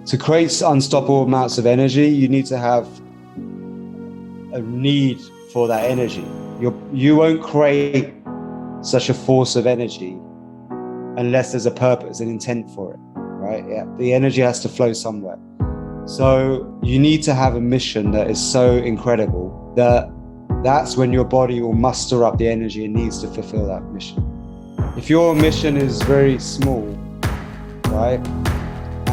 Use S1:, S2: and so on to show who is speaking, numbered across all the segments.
S1: to create unstoppable amounts of energy, you need to have a need for that energy. You won't create such a force of energy unless there's a purpose, an intent for it, right? Yeah, the energy has to flow somewhere. So you need to have a mission that is so incredible that's when your body will muster up the energy it needs to fulfill that mission. If your mission is very small, right,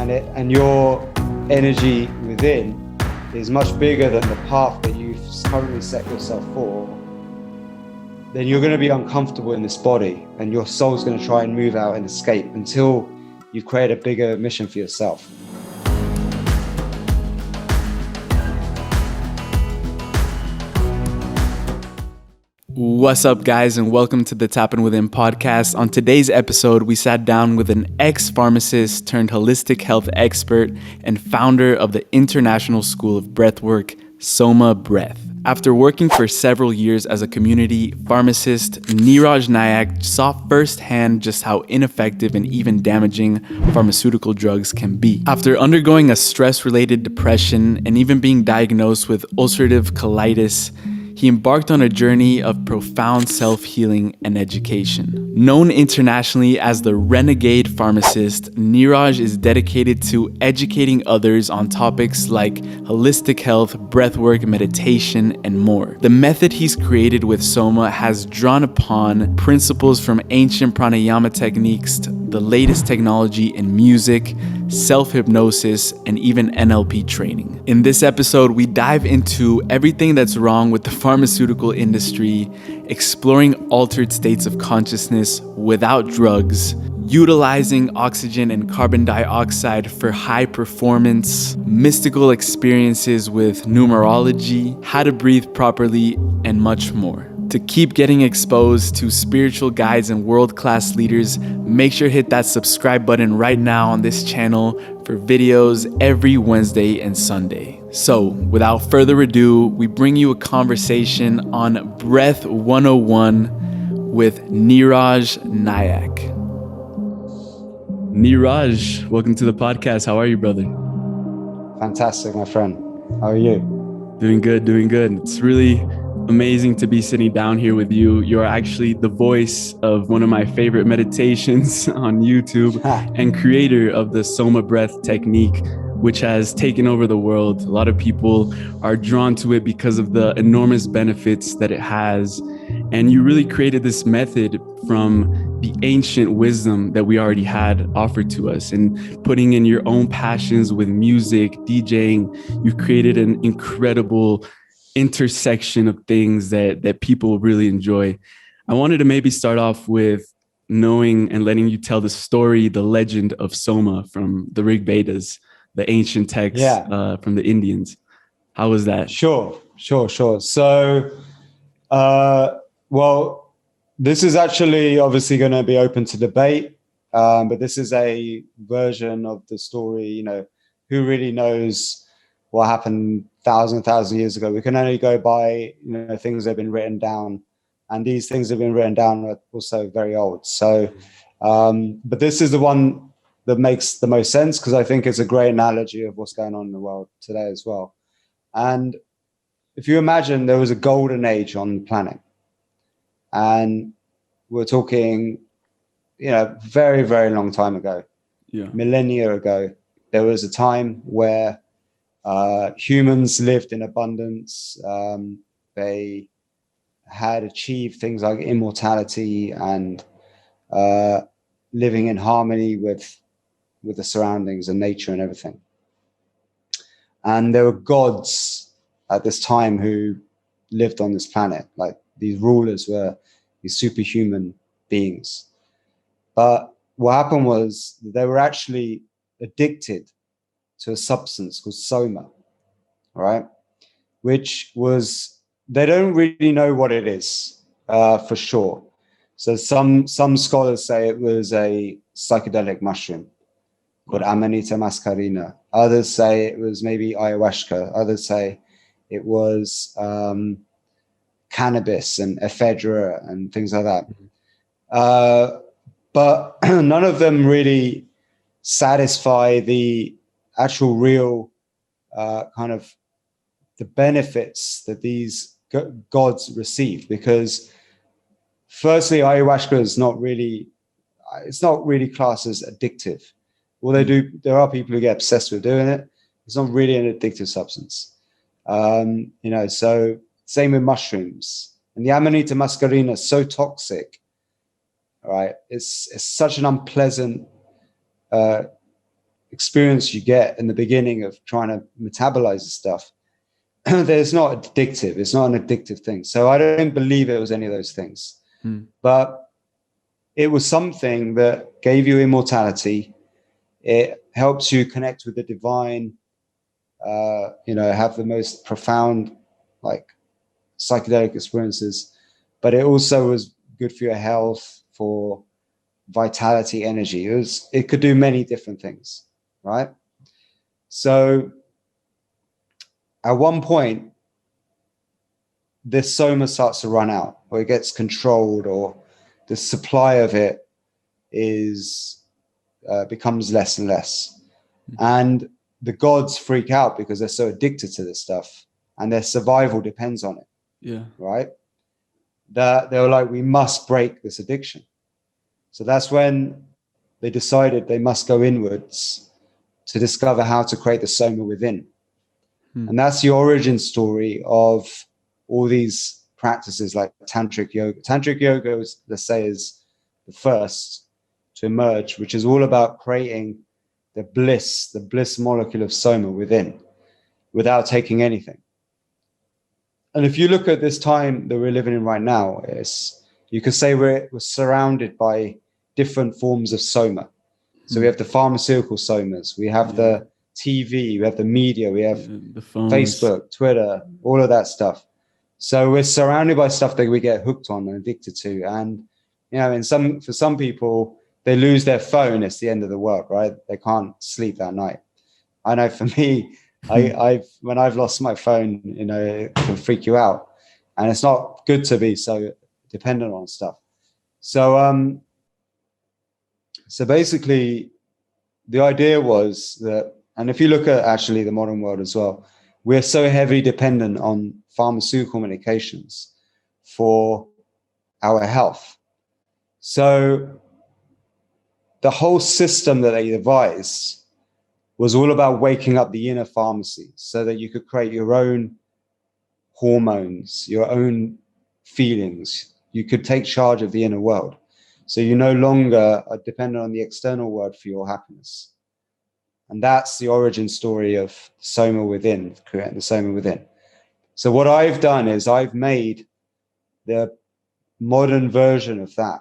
S1: and your energy within is much bigger than the path that you've currently set yourself for, then you're going to be uncomfortable in this body, and your soul's going to try and move out and escape until you create a bigger mission for yourself.
S2: What's up, guys, and welcome to the Tapping Within podcast. On today's episode, we sat down with an ex-pharmacist turned holistic health expert and founder of the International School of Breathwork, SOMA Breath. After working for several years as a community pharmacist, Niraj Naik saw firsthand just how ineffective and even damaging pharmaceutical drugs can be. After undergoing a stress-related depression and even being diagnosed with ulcerative colitis, he embarked on a journey of profound self-healing and education. Known internationally as the Renegade Pharmacist, Niraj is dedicated to educating others on topics like holistic health, breathwork, meditation, and more. The method he's created with SOMA has drawn upon principles from ancient pranayama techniques to the latest technology in music, self-hypnosis, and even NLP training. In this episode, we dive into everything that's wrong with the pharmaceutical industry, exploring altered states of consciousness without drugs, utilizing oxygen and carbon dioxide for high performance, mystical experiences with numerology, how to breathe properly, and much more. To keep getting exposed to spiritual guides and world-class leaders, make sure to hit that subscribe button right now on this channel for videos every Wednesday and Sunday. So, without further ado, we bring you a conversation on Breath 101 with Niraj Naik. Niraj, welcome to the podcast. How are you, brother?
S1: Fantastic, my friend. How are you?
S2: Doing good. It's really amazing to be sitting down here with you. You're actually the voice of one of my favorite meditations on YouTube and creator of the SOMA Breath technique, which has taken over the world. A lot of people are drawn to it because of the enormous benefits that it has. And you really created this method from the ancient wisdom that we already had offered to us, and putting in your own passions with music, DJing. You've created an incredible intersection of things that people really enjoy. I wanted to maybe start off with knowing and letting you tell the story, the legend of SOMA from the Rig Vedas, the ancient texts from the Indians. How was that?
S1: Sure. So, well, this is actually obviously going to be open to debate, but this is a version of the story. Who really knows what happened thousand years ago? We can only go by things that have been written down, and these things that have been written down are also very old. So, but this is the one that makes the most sense because I think it's a great analogy of what's going on in the world today as well. And if you imagine there was a golden age on the planet, and we're talking, very, very long time ago, millennia ago, there was a time where humans lived in abundance. They had achieved things like immortality and living in harmony with the surroundings and nature and everything. And there were gods at this time who lived on this planet. Like, these rulers were these superhuman beings. But what happened was they were actually addicted to a substance called SOMA, right? Which was, they don't really know what it is for sure. So some scholars say it was a psychedelic mushroom called Amanita muscarina. Others say it was maybe ayahuasca. Others say it was cannabis and ephedra and things like that. But none of them really satisfy the actual real kind of the benefits that these gods receive. Because firstly, ayahuasca is not really, it's not really classed as addictive. Well, they do, there are people who get obsessed with doing it. It's not really an addictive substance. So same with mushrooms. And the Amanita muscarina is so toxic, right? It's such an unpleasant experience you get in the beginning of trying to metabolize the stuff. That it's not addictive. It's not an addictive thing. So I don't believe it was any of those things. But it was something that gave you immortality. It helps you connect with the divine, have the most profound, like, psychedelic experiences. But it also was good for your health, for vitality, energy. It could do many different things, right? So at one point, this soma starts to run out, or it gets controlled, or the supply of it becomes less and less. And the gods freak out because they're so addicted to this stuff, and their survival depends on it.
S2: Yeah.
S1: Right? That they were like, we must break this addiction. So that's when they decided they must go inwards to discover how to create the soma within. And that's the origin story of all these practices like tantric yoga. Tantric yoga, let's say, is the first to emerge, which is all about creating the bliss molecule of soma within, without taking anything. And if you look at this time that we're living in right now, you could say we're surrounded by different forms of soma. So we have the pharmaceutical somas, we have the TV, we have the media, we have
S2: the phones,
S1: Facebook, Twitter, all of that stuff. So we're surrounded by stuff that we get hooked on and addicted to. And, for some people, they lose their phone, it's the end of the world, right? They can't sleep that night. I know for me, when I've lost my phone, it can freak you out. And it's not good to be so dependent on stuff. So basically, the idea was that, and if you look at actually the modern world as well, we're so heavily dependent on pharmaceutical medications for our health. So the whole system that they devised was all about waking up the inner pharmacy so that you could create your own hormones, your own feelings. You could take charge of the inner world. So you no longer are dependent on the external world for your happiness. And that's the origin story of soma within, creating the soma within. So what I've done is I've made the modern version of that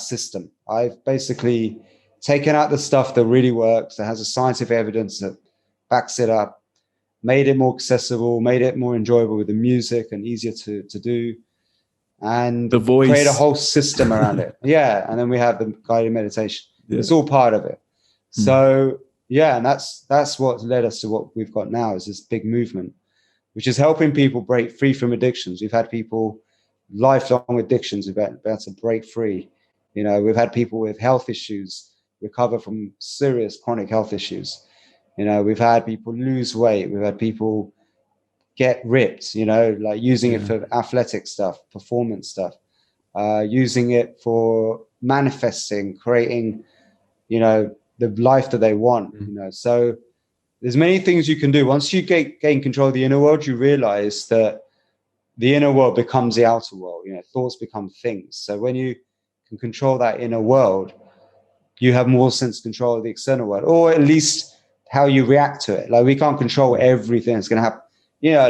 S1: system. I've basically taken out the stuff that really works, that has a scientific evidence that backs it up, made it more accessible, made it more enjoyable with the music and easier to do, and
S2: the voice,
S1: create a whole system around it. Yeah, and then we have the guided meditation. Yeah. It's all part of it. So yeah, and that's what led us to what we've got now, is this big movement, which is helping people break free from addictions. We've had people, lifelong addictions, we've had to break free. We've had people with health issues recover from serious chronic health issues. We've had people lose weight. We've had people get ripped, like using it for athletic stuff, performance stuff, using it for manifesting, creating, the life that they want, So there's many things you can do. Once you gain control of the inner world, you realize that the inner world becomes the outer world. Thoughts become things. So when you can control that inner world, you have more sense of control of the external world, or at least how you react to it. Like, we can't control everything that's going to happen.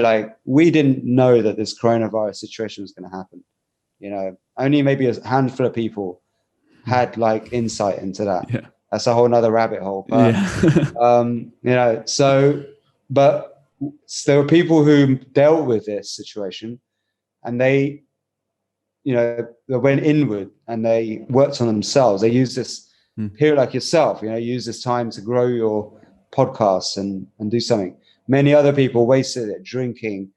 S1: Like, we didn't know that this coronavirus situation was going to happen. Only maybe a handful of people had like insight into that. Yeah. That's a whole nother rabbit hole. But, but there were people who dealt with this situation, and they went inward and they worked on themselves. They used this period, like yourself, use this time to grow your podcast and do something. Many other people wasted it drinking,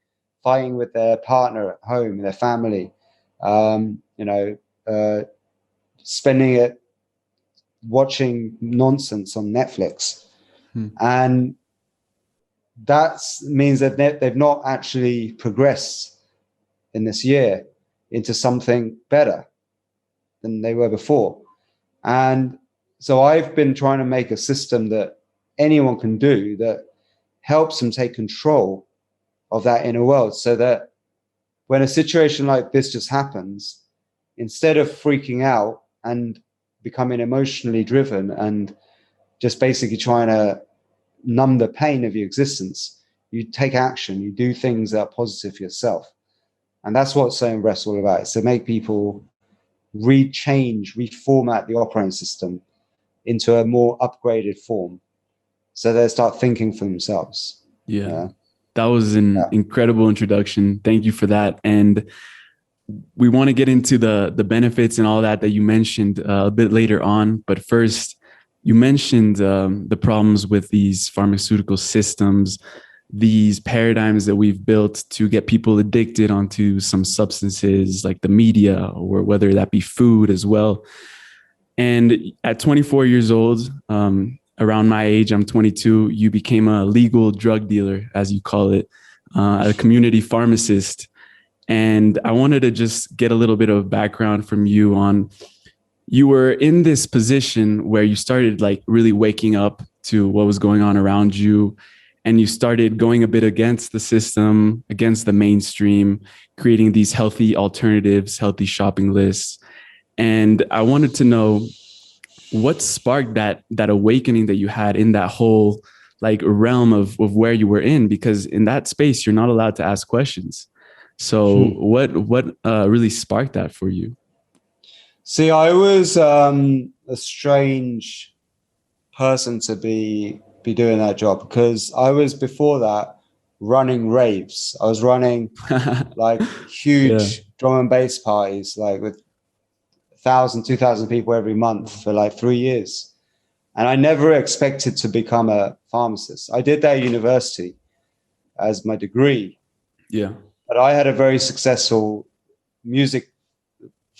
S1: fighting with their partner at home, their family, spending it watching nonsense on Netflix. And that means that they've not actually progressed in this year into something better than they were before. And so I've been trying to make a system that anyone can do that helps them take control of that inner world, so that when a situation like this just happens, instead of freaking out and becoming emotionally driven and just basically trying to numb the pain of your existence, you take action, you do things that are positive for yourself. And that's what SOMA Breath is all about. It's to make people reformat the operating system into a more upgraded form, so they start thinking for themselves.
S2: Yeah. That was an incredible introduction. Thank you for that. And we want to get into the benefits and all that you mentioned a bit later on. But first, you mentioned the problems with these pharmaceutical systems, these paradigms that we've built to get people addicted onto some substances like the media, or whether that be food as well. And at 24 years old, around my age, I'm 22, you became a legal drug dealer, as you call it, a community pharmacist. And I wanted to just get a little bit of background from you on, you were in this position where you started like really waking up to what was going on around you. And you started going a bit against the system, against the mainstream, creating these healthy alternatives, healthy shopping lists. And I wanted to know what sparked that awakening that you had in that whole like realm of where you were in, because in that space, you're not allowed to ask questions. So what really sparked that for you?
S1: See, I was a strange person to be doing that job, because I was before that running raves. I was running like huge drum and bass parties, like with 1,000, 2,000 people every month for like 3 years. And I never expected to become a pharmacist. I did that at university as my degree.
S2: Yeah.
S1: But I had a very successful music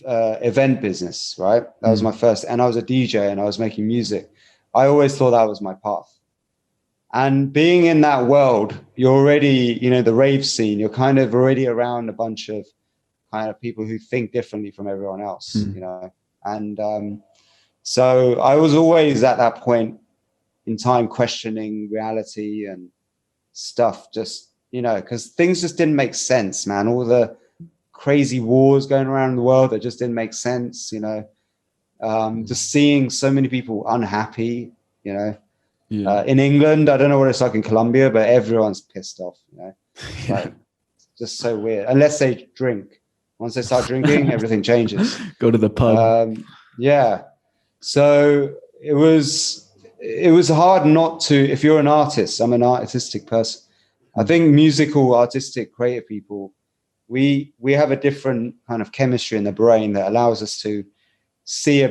S1: event business, right? That was my first. And I was a DJ and I was making music. I always thought that was my path. And being in that world, you're already, the rave scene, you're kind of already around a bunch of kind of people who think differently from everyone else, And so I was always at that point in time questioning reality and stuff, just, because things just didn't make sense, man. All the crazy wars going around in the world that just didn't make sense, just seeing so many people unhappy, in England. I don't know what it's like in Colombia, but everyone's pissed off, like just so weird, unless they drink. Once they start drinking, everything changes.
S2: Go to the pub.
S1: So it was hard not to, if you're an artist, I'm an artistic person. I think musical, artistic, creative people, we have a different kind of chemistry in the brain that allows us to see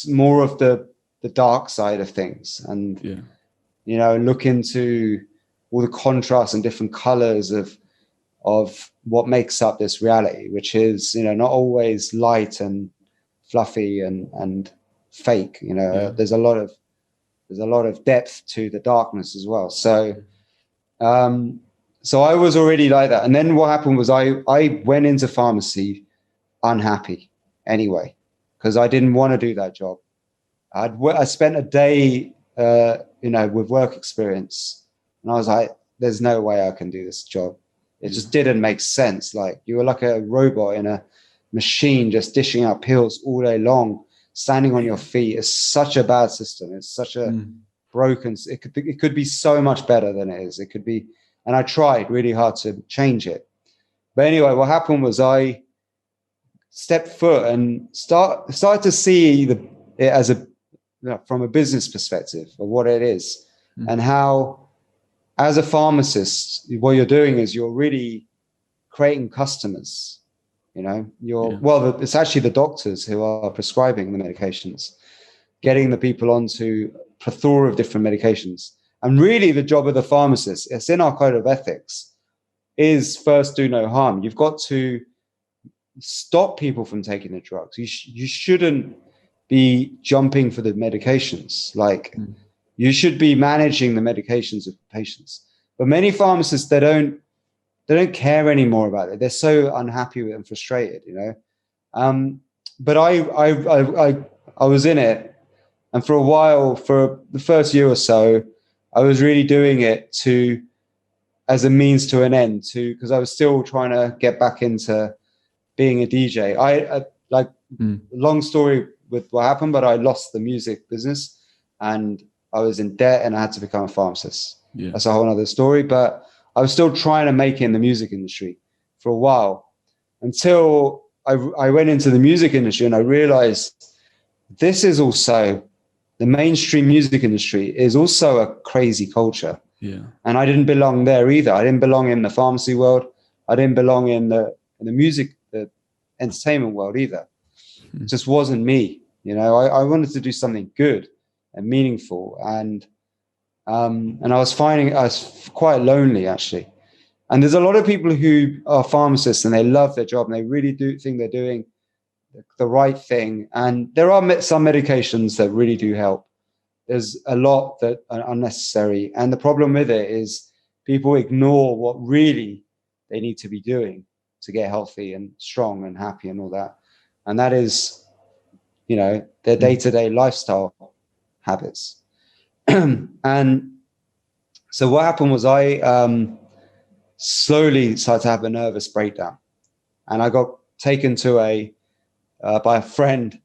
S1: more of the dark side of things, and look into all the contrasts and different colors of what makes up this reality, which is not always light and fluffy and fake. There's a lot of depth to the darkness as well. So I was already like that. And then what happened was I went into pharmacy unhappy anyway, because I didn't want to do that job. I spent a day with work experience, and I was like, there's no way I can do this job. It just didn't make sense. Like, you were like a robot in a machine, just dishing out pills all day long, standing on your feet. It's such a bad system. It's such a broken. It could be so much better than it is. It could be, and I tried really hard to change it. But anyway, what happened was I stepped foot and started to see it as from a business perspective of what it is, and how, as a pharmacist, what you're doing is you're really creating customers. Well, it's actually the doctors who are prescribing the medications, getting the people onto a plethora of different medications. And really the job of the pharmacist, it's in our code of ethics, is first do no harm. You've got to stop people from taking the drugs. You shouldn't be jumping for the medications. Like, You should be managing the medications of patients. But many pharmacists, they don't care anymore about it. They're so unhappy with it and frustrated, you know. But I was in it, and for a while, for the first year or so, I was really doing it as a means to an end, because I was still trying to get back into being a DJ. Long story with what happened, but I lost the music business, and I was in debt, and I had to become a pharmacist. Yeah. That's a whole other story, but I was still trying to make it in the music industry for a while, until I went into the music industry, and I realized this is also, the mainstream music industry is also a crazy culture.
S2: Yeah.
S1: And I didn't belong there either. I didn't belong in the pharmacy world. I didn't belong in the music, the entertainment world either. It just wasn't me. You know, I wanted to do something good and meaningful. And I was finding I was quite lonely, actually. And there's a lot of people who are pharmacists and they love their job and they really do think they're doing the right thing. And there are some medications that really do help. There's a lot that are unnecessary. And the problem with it is people ignore what really they need to be doing to get healthy and strong and happy and all that. And that is, you know, their day-to-day lifestyle habits. And so what happened was I slowly started to have a nervous breakdown. And I got taken to by a friend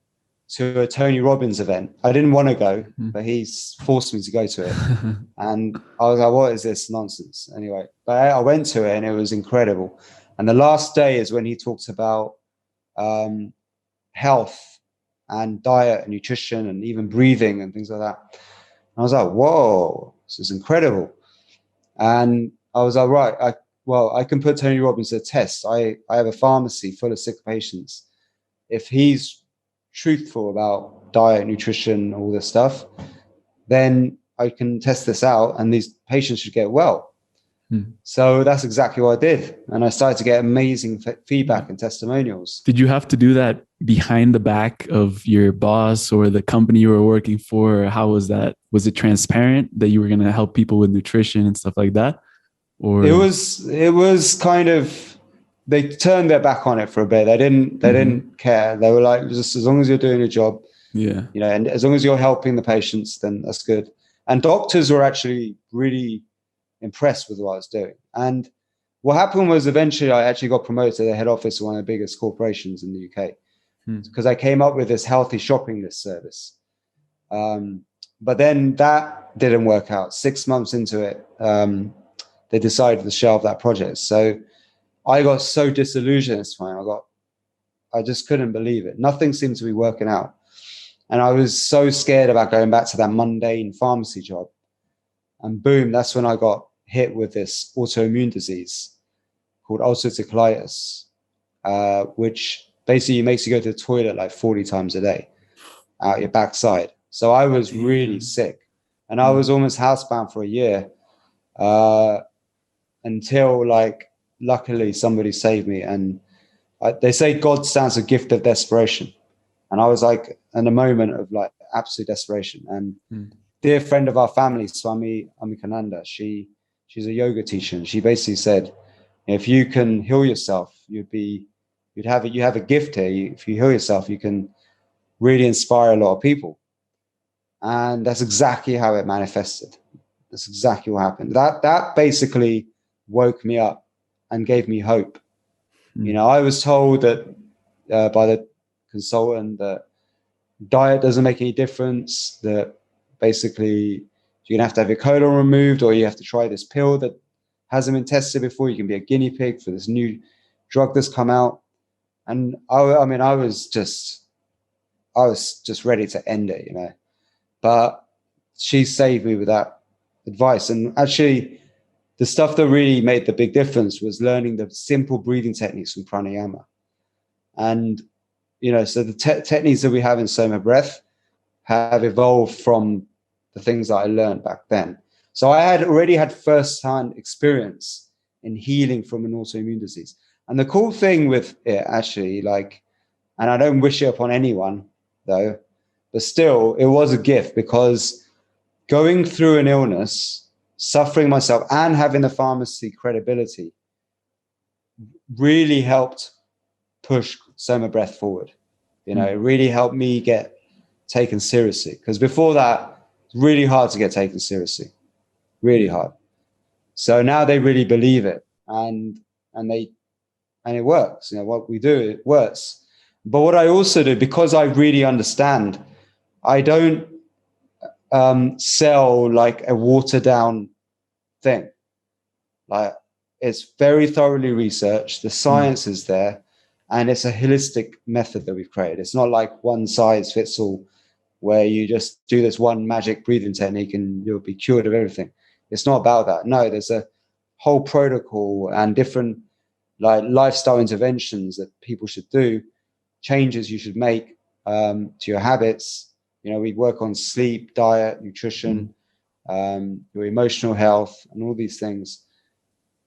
S1: to a Tony Robbins event. I didn't want to go, but he forced me to go to it. And I was like, what is this nonsense? Anyway, but I went to it and it was incredible. And the last day is when he talks about health and diet and nutrition and even breathing and things like that. And I was like, whoa, this is incredible. And I was like, right, I can put Tony Robbins to the test. I have a pharmacy full of sick patients. If he's truthful about diet, nutrition, all this stuff, then I can test this out and these patients should get well. So that's exactly what I did. And I started to get amazing feedback and testimonials.
S2: Did you have to do that behind the back of your boss or the company you were working for? Or how was that? Was it transparent that you were going to help people with nutrition and stuff like that? Or it
S1: was kind of, they turned their back on it for a bit. They didn't care. They were like, just as long as you're doing your job,
S2: yeah,
S1: you know, and as long as you're helping the patients, then that's good. And doctors were actually really impressed with what I was doing. And what happened was eventually I actually got promoted to the head office of one of the biggest corporations in the UK because I came up with this healthy shopping list service. But then that didn't work out. 6 months into it, they decided to shelve that project. So I got so disillusioned this time. I just couldn't believe it. Nothing seemed to be working out. And I was so scared about going back to that mundane pharmacy job. And boom, that's when I got hit with this autoimmune disease called ulcerative colitis, which basically makes you go to the toilet like 40 times a day out your backside. So I was really sick. And I was almost housebound for a year until luckily somebody saved me. And they say God stands a gift of desperation. And I was like in a moment of like absolute desperation. And dear friend of our family, Swami Amikananda, she's a yoga teacher. And she basically said, if you can heal yourself, you have a gift here. If you heal yourself, you can really inspire a lot of people. And that's exactly how it manifested. That's exactly what happened. That basically woke me up and gave me hope. You know, I was told that by the consultant that diet doesn't make any difference, that basically you're gonna have to have your colon removed, or you have to try this pill that hasn't been tested before. You can be a guinea pig for this new drug that's come out. And I mean, I was just ready to end it, you know. But she saved me with that advice. And actually, the stuff that really made the big difference was learning the simple breathing techniques from pranayama. And, you know, so the techniques that we have in SOMA Breath have evolved from the things that I learned back then. So I had already had first-hand experience in healing from an autoimmune disease. And the cool thing with it, actually, and I don't wish it upon anyone, though, but still, it was a gift because going through an illness, suffering myself, and having the pharmacy credibility really helped push SOMA Breath forward. It really helped me get taken seriously, because before that, it's really hard to get taken seriously, really hard. So now they really believe it, and it works. What we do, it works. But what I also do, because I really understand, I don't sell like a watered down thing. Like, it's very thoroughly researched. The science is there, and it's a holistic method that we've created. It's not like one size fits all, where you just do this one magic breathing technique and you'll be cured of everything. It's not about that. No, there's a whole protocol and different like lifestyle interventions that people should do, changes you should make to your habits. We work on sleep, diet, nutrition, your emotional health, and all these things.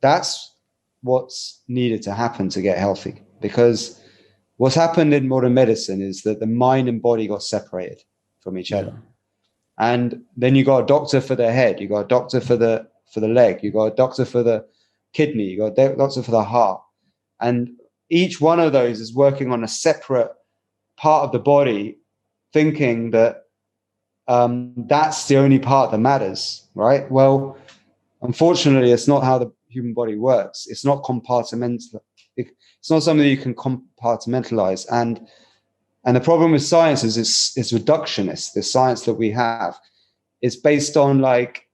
S1: That's what's needed to happen to get healthy, because what's happened in modern medicine is that the mind and body got separated from each other. And then you got a doctor for the head, you got a doctor for the leg, you got a doctor for the kidney, you got a doctor for the heart. And each one of those is working on a separate part of the body, thinking that that's the only part that matters, right? Well, unfortunately, it's not how the human body works. It's not compartmental. It's not something that you can compartmentalize. And the problem with science is it's reductionist. The science that we have is based on like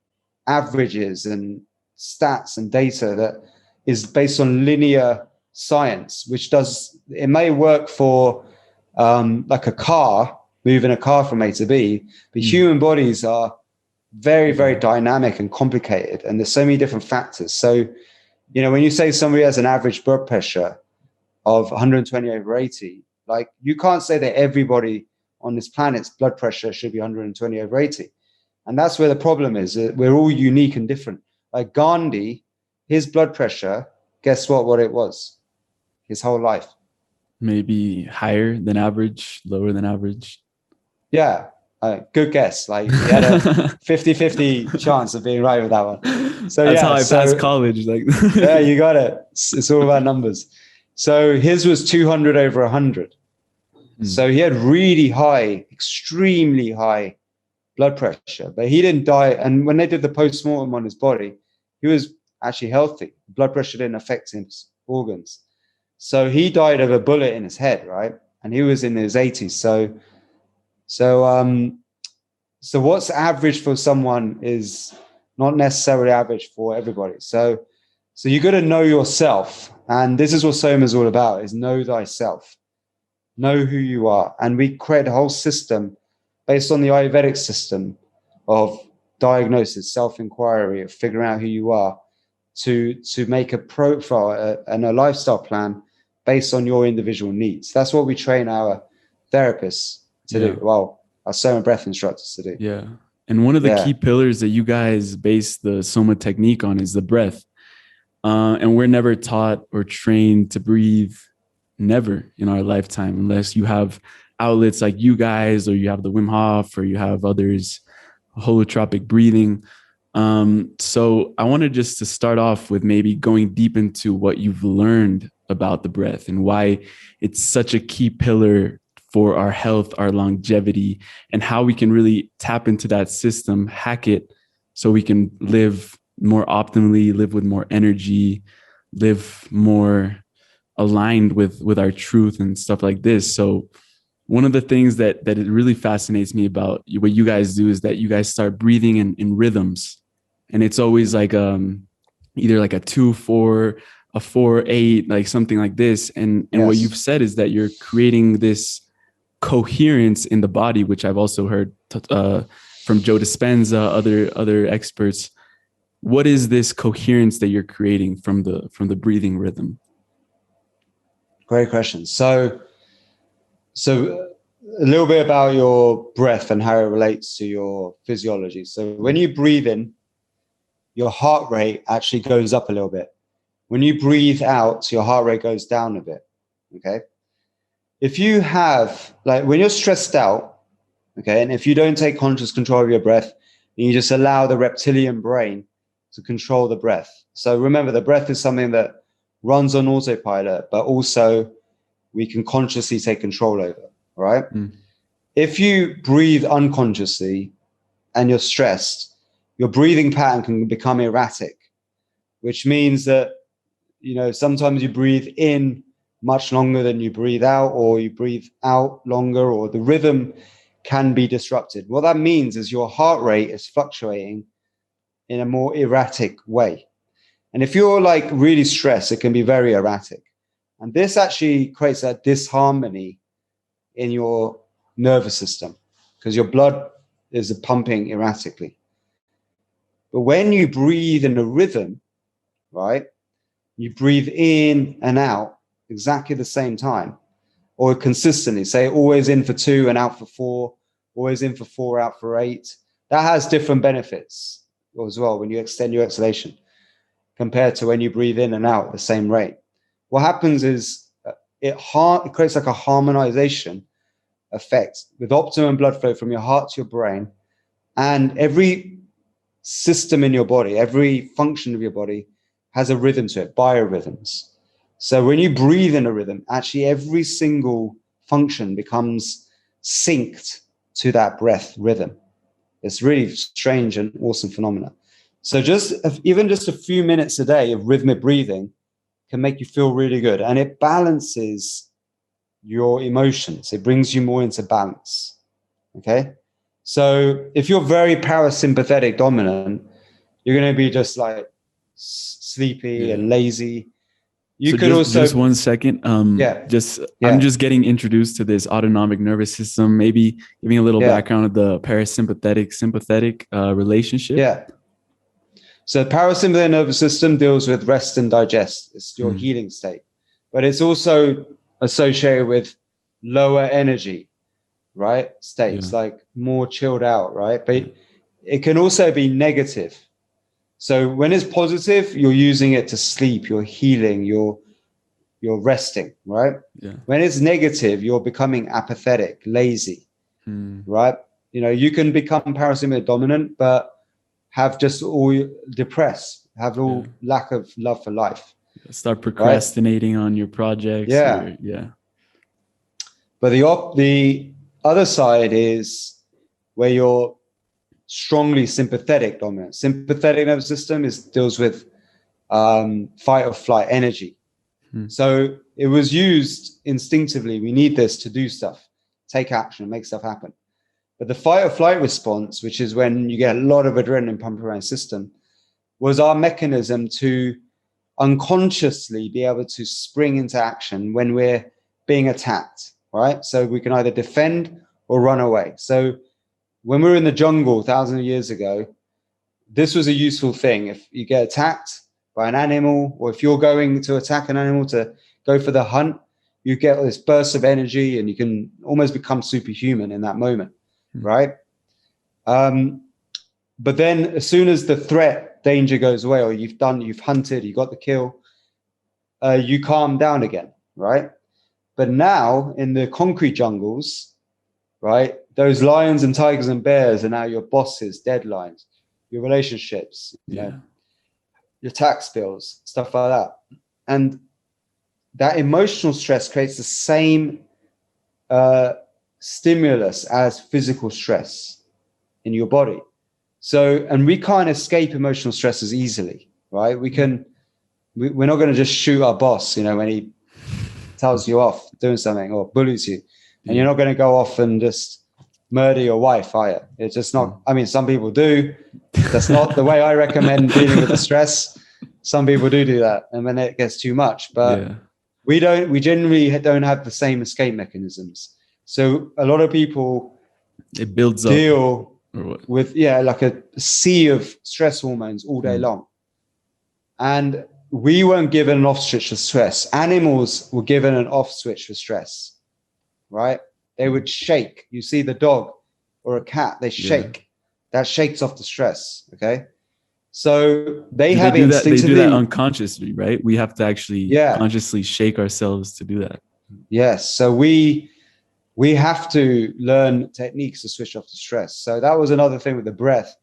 S1: averages and stats and data that is based on linear science, which it may work for like a car, moving a car from A to B, but human bodies are very, very dynamic and complicated, and there's so many different factors. So, when you say somebody has an average blood pressure of 120/80, like, you can't say that everybody on this planet's blood pressure should be 120/80. And that's where the problem is. We're all unique and different. Like Gandhi, his blood pressure, guess what it was his whole life?
S2: Maybe higher than average, lower than average.
S1: Yeah. Good guess. Like, he had a 50-50 chance of being right with that one. So
S2: that's how I passed college. Like,
S1: yeah, you got it. It's all about numbers. So his was 200/100. So he had really high, extremely high blood pressure, but he didn't die. And when they did the post-mortem on his body, he was actually healthy. Blood pressure didn't affect his organs. So he died of a bullet in his head, right? And he was in his 80s. So what's average for someone is not necessarily average for everybody. So you got to know yourself. And this is what SOMA is all about, is know thyself. Know who you are. And we create a whole system based on the Ayurvedic system of diagnosis, self-inquiry, of figuring out who you are, to make a profile and a lifestyle plan based on your individual needs. That's what we train our therapists to do. Well, our SOMA Breath instructors to do.
S2: Yeah. And one of the key pillars that you guys base the SOMA technique on is the breath. And we're never taught or trained to breathe, never in our lifetime, unless you have outlets like you guys, or you have the Wim Hof, or you have others, holotropic breathing. So I wanted just to start off with maybe going deep into what you've learned about the breath and why it's such a key pillar for our health, our longevity, and how we can really tap into that system, hack it, so we can live more optimally, live with more energy, live more aligned with our truth and stuff like this. So one of the things that it really fascinates me about what you guys do is that you guys start breathing in rhythms. And it's always like either like a 2-4, a 4-8, like something like this. And what you've said is that you're creating this coherence in the body, which I've also heard from Joe Dispenza, other experts. What is this coherence that you're creating from the breathing rhythm?
S1: Great question. So a little bit about your breath and how it relates to your physiology. So when you breathe in, your heart rate actually goes up a little bit. When you breathe out, your heart rate goes down a bit. Okay. If you have, like, when you're stressed out, okay, and if you don't take conscious control of your breath, and you just allow the reptilian brain to control the breath. So remember, the breath is something that runs on autopilot, but also we can consciously take control over, right? If you breathe unconsciously and you're stressed, your breathing pattern can become erratic, which means that, sometimes you breathe in much longer than you breathe out, or you breathe out longer, or the rhythm can be disrupted. What that means is your heart rate is fluctuating in a more erratic way. And if you're like really stressed, it can be very erratic. And this actually creates a disharmony in your nervous system because your blood is pumping erratically. But when you breathe in a rhythm, right, you breathe in and out exactly the same time or consistently, say always in for 2 and out for 4, always in for 4, out for 8. That has different benefits as well when you extend your exhalation compared to when you breathe in and out at the same rate. What happens is it creates like a harmonization effect with optimum blood flow from your heart to your brain, and every system in your body, every function of your body has a rhythm to it, biorhythms. So when you breathe in a rhythm, actually every single function becomes synced to that breath rhythm. It's really strange and awesome phenomena. So even just a few minutes a day of rhythmic breathing can make you feel really good, and it balances your emotions. It brings you more into balance. Okay. So if you're very parasympathetic dominant, you're going to be just like sleepy and lazy. You could also
S2: just 1 second. I'm just getting introduced to this autonomic nervous system. Maybe giving a little background of the parasympathetic sympathetic relationship.
S1: Yeah. So parasympathetic nervous system deals with rest and digest. It's your healing state, but it's also associated with lower energy, right? States, like more chilled out, right? But it can also be negative. So when it's positive, you're using it to sleep, you're healing, you're resting, right?
S2: Yeah.
S1: When it's negative, you're becoming apathetic, lazy, right? You can become parasympathetic dominant, but have just all depressed, have all lack of love for life.
S2: Start procrastinating on your projects.
S1: But the other side is where you're strongly sympathetic dominant. Sympathetic nervous system deals with fight or flight energy. So it was used instinctively. We need this to do stuff, take action, make stuff happen. But the fight or flight response, which is when you get a lot of adrenaline pumping around the system, was our mechanism to unconsciously be able to spring into action when we're being attacked, right? So we can either defend or run away. So when we were in the jungle thousands of years ago, this was a useful thing. If you get attacked by an animal, or if you're going to attack an animal to go for the hunt, you get this burst of energy and you can almost become superhuman in that moment, right? But then as soon as the threat, danger goes away, or you've hunted, you got the kill, you calm down again, right? But now in the concrete jungles, right, those lions and tigers and bears are now your bosses, deadlines, your relationships, you know, your tax bills, stuff like that. And that emotional stress creates the same stimulus as physical stress in your body. So, and we can't escape emotional stress as easily, right? We're not going to just shoot our boss, you know, when he tells you off doing something or bullies you. And you're not going to go off and just murder your wife, are you? It's just not, I mean, some people do. That's not the way I recommend dealing with the stress. Some people do that. And when it gets too much, but we generally don't have the same escape mechanisms. So a lot of people
S2: it builds
S1: deal with, like a sea of stress hormones all day long. And we weren't given an off switch for stress. Animals were given an off switch for stress, right? They would shake. You see the dog or a cat, they shake. That shakes off the stress, okay? So they have instinctively.
S2: They do that unconsciously, right? We have to actually consciously shake ourselves to do that.
S1: Yes. So we have to learn techniques to switch off the stress. So that was another thing with the breath.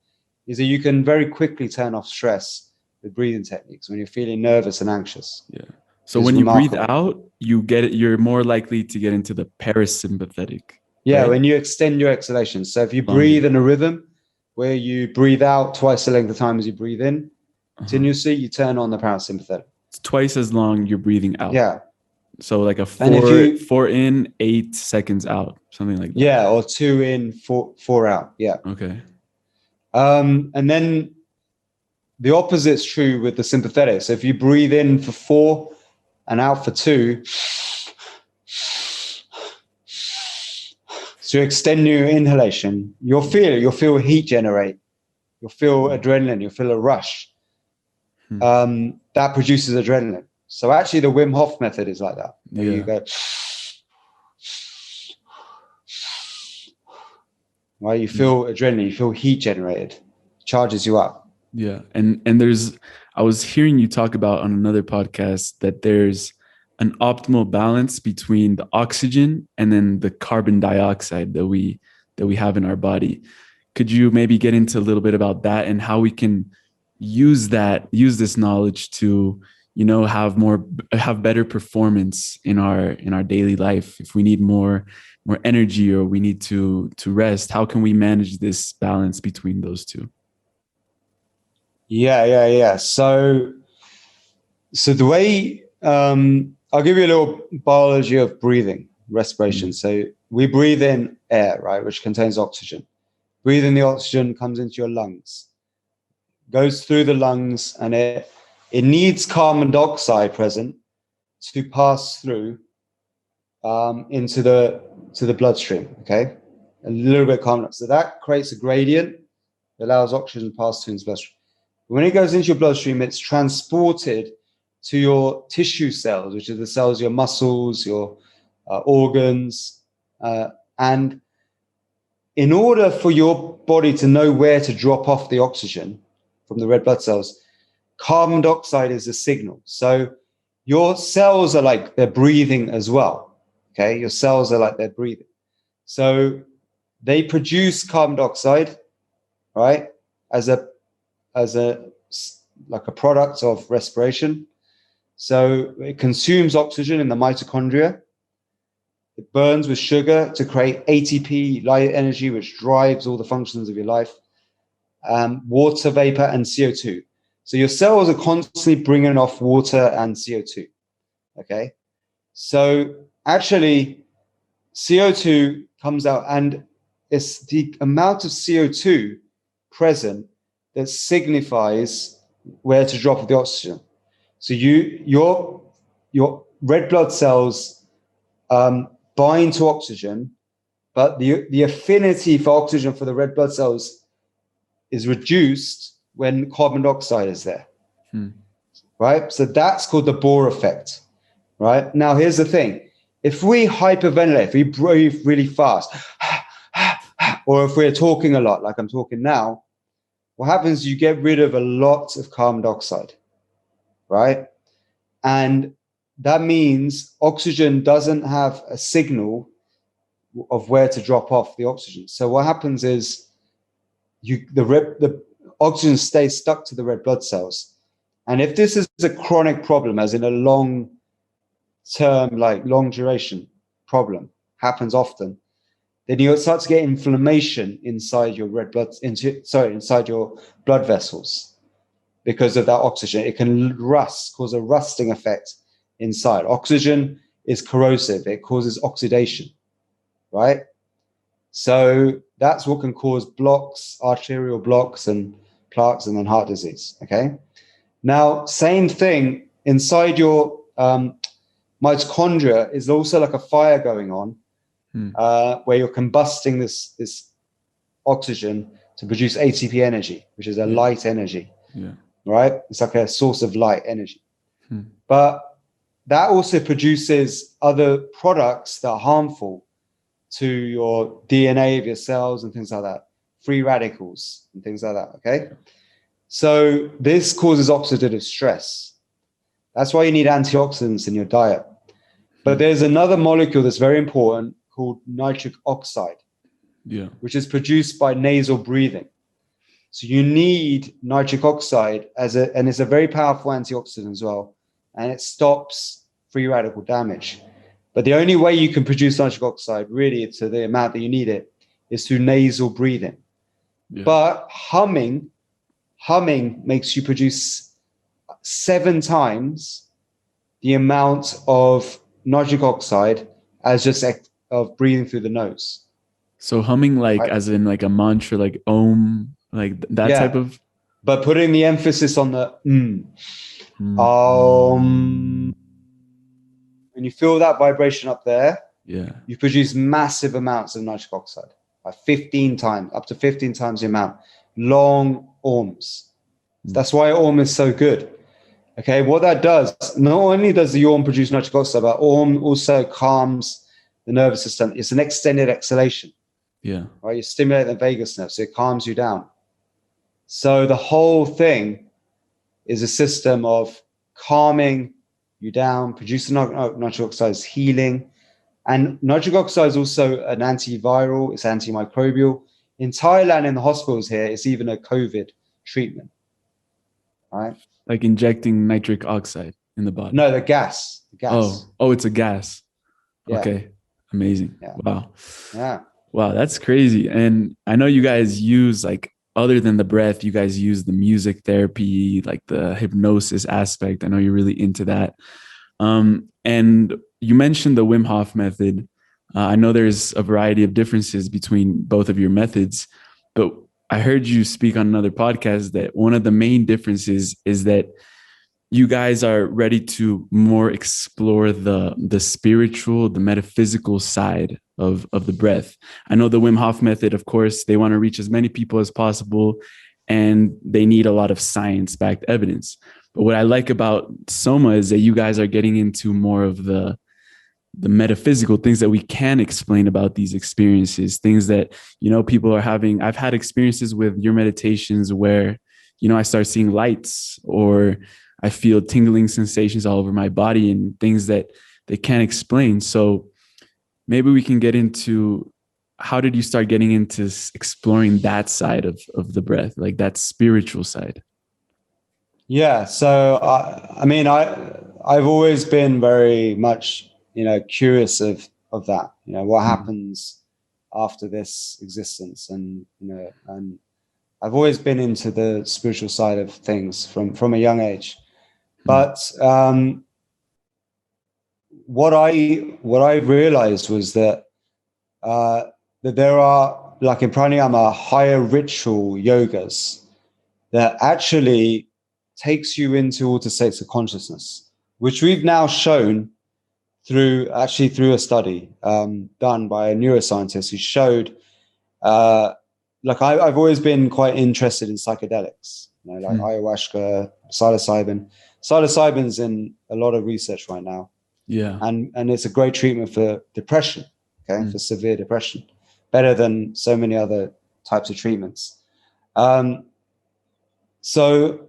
S1: is that you can very quickly turn off stress with breathing techniques when you're feeling nervous and anxious.
S2: Yeah. So when you breathe out, you're more likely to get into the parasympathetic.
S1: Yeah,
S2: right?
S1: when you extend your exhalation. So if you breathe in a rhythm where you breathe out twice the length of time as you breathe in, continuously, you turn on the parasympathetic.
S2: It's twice as long you're breathing out.
S1: Yeah.
S2: So like a 4 in, 8 seconds out, something like that.
S1: Yeah, or 2 in, four out. Yeah.
S2: Okay.
S1: And then the opposite's true with the sympathetic. So if you breathe in for 4 and out for 2, so you extend your inhalation, you'll feel heat generate, you'll feel adrenaline, you'll feel a rush. That produces adrenaline. So actually the Wim Hof method is like that. Where you go, right? You feel adrenaline, you feel heat generated, charges you up.
S2: Yeah. And I was hearing you talk about on another podcast that there's an optimal balance between the oxygen and then the carbon dioxide that we have in our body. Could you maybe get into a little bit about that and how we can use this knowledge to, have better performance in our daily life? If we need more energy or we need to rest, how can we manage this balance between those two?
S1: Yeah. So the way, I'll give you a little biology of breathing, respiration. So we breathe in air, right, which contains oxygen. Breathe in the oxygen, comes into your lungs, goes through the lungs, and it needs carbon dioxide present to pass through into the bloodstream. Okay, a little bit of carbon dioxide. So that creates a gradient that allows oxygen to pass through into the bloodstream. When it goes into your bloodstream, it's transported to your tissue cells, which are the cells, your muscles, your organs. And in order for your body to know where to drop off the oxygen from the red blood cells, carbon dioxide is a signal. So your cells are like they're breathing as well. Okay, your cells are like they're breathing. So they produce carbon dioxide, right, as a product of respiration. So it consumes oxygen in the mitochondria. It burns with sugar to create ATP, light energy, which drives all the functions of your life. Water vapor and CO2. So your cells are constantly bringing off water and CO2. Okay. So actually, CO2 comes out, and it's the amount of CO2 present that signifies where to drop the oxygen. So your red blood cells bind to oxygen, but the affinity for oxygen for the red blood cells is reduced when carbon dioxide is there. Right? So that's called the Bohr effect. Right? Now here's the thing. If we hyperventilate, if we breathe really fast, or if we're talking a lot, like I'm talking now, what happens is you get rid of a lot of carbon dioxide. Right? And that means oxygen doesn't have a signal of where to drop off the oxygen. So what happens is the oxygen stays stuck to the red blood cells. And if this is a chronic problem, as in a long term, like long duration problem, happens often, then you start to get inflammation inside your inside your blood vessels. Because of that oxygen, it can cause a rusting effect inside. Oxygen is corrosive. It causes oxidation, right? So that's what can cause blocks, arterial blocks and plaques, and then heart disease, okay? Now, same thing, inside your mitochondria is also like a fire going on where you're combusting this oxygen to produce ATP energy, which is a light energy.
S2: Yeah.
S1: Right? It's like a source of light energy. But that also produces other products that are harmful to your DNA of your cells and things like that. Free radicals and things like that, okay? So this causes oxidative stress. That's why you need antioxidants in your diet. But there's another molecule that's very important called nitric oxide, which is produced by nasal breathing. So you need nitric oxide and it's a very powerful antioxidant as well, and it stops free radical damage. But the only way you can produce nitric oxide, really, to the amount that you need it, is through nasal breathing. Yeah. But humming makes you produce 7 times the amount of nitric oxide as just of breathing through the nose.
S2: So humming, like, right, as in like a mantra, like Om, like that type of.
S1: But putting the emphasis on the when you feel that vibration up there, you produce massive amounts of nitric oxide, like 15 times, up to 15 times the amount. Long Orms. That's why Orm is so good. Okay, what that does, not only does the Orm produce nitric oxide, but Orm also calms the nervous system. It's an extended exhalation.
S2: Yeah.
S1: Right, you stimulate the vagus nerve, so it calms you down. So the whole thing is a system of calming you down, producing nitric oxide, healing. And nitric oxide is also an antiviral, it's antimicrobial. In Thailand, in the hospitals here, it's even a COVID treatment. All right.
S2: Like injecting nitric oxide in the body?
S1: No, the gas.
S2: Oh, it's a gas. Yeah. Okay. Amazing. Yeah. Wow. Yeah. Wow, that's crazy. And I know you guys use, like, other than the breath, you guys use the music therapy, like the hypnosis aspect. I know you're really into that. And you mentioned the Wim Hof method. I know there's a variety of differences between both of your methods, but I heard you speak on another podcast that one of the main differences is that you guys are ready to more explore the spiritual, the metaphysical side of the breath. I know the Wim Hof method, of course, they want to reach as many people as possible, and they need a lot of science-backed evidence. But what I like about SOMA is that you guys are getting into more of the metaphysical things that we can explain about these experiences, things that, you know, people are having. I've had experiences with your meditations where, you know, I start seeing lights, or I feel tingling sensations all over my body, and things that they can't explain. So maybe we can get into, how did you start getting into exploring that side of the breath, like that spiritual side?
S1: Yeah. So, I mean, I've always been very much, you know, curious of that, you know, what happens after this existence. And, you know, and I've always been into the spiritual side of things from a young age. But what I realized was that there are, like in pranayama, higher ritual yogas that actually takes you into altered states of consciousness, which we've now shown through a study done by a neuroscientist who showed, like I've always been quite interested in psychedelics, you know, like ayahuasca, psilocybin. Psilocybin's in a lot of research right now.
S2: Yeah.
S1: And it's a great treatment for depression, okay, for severe depression, better than so many other types of treatments. So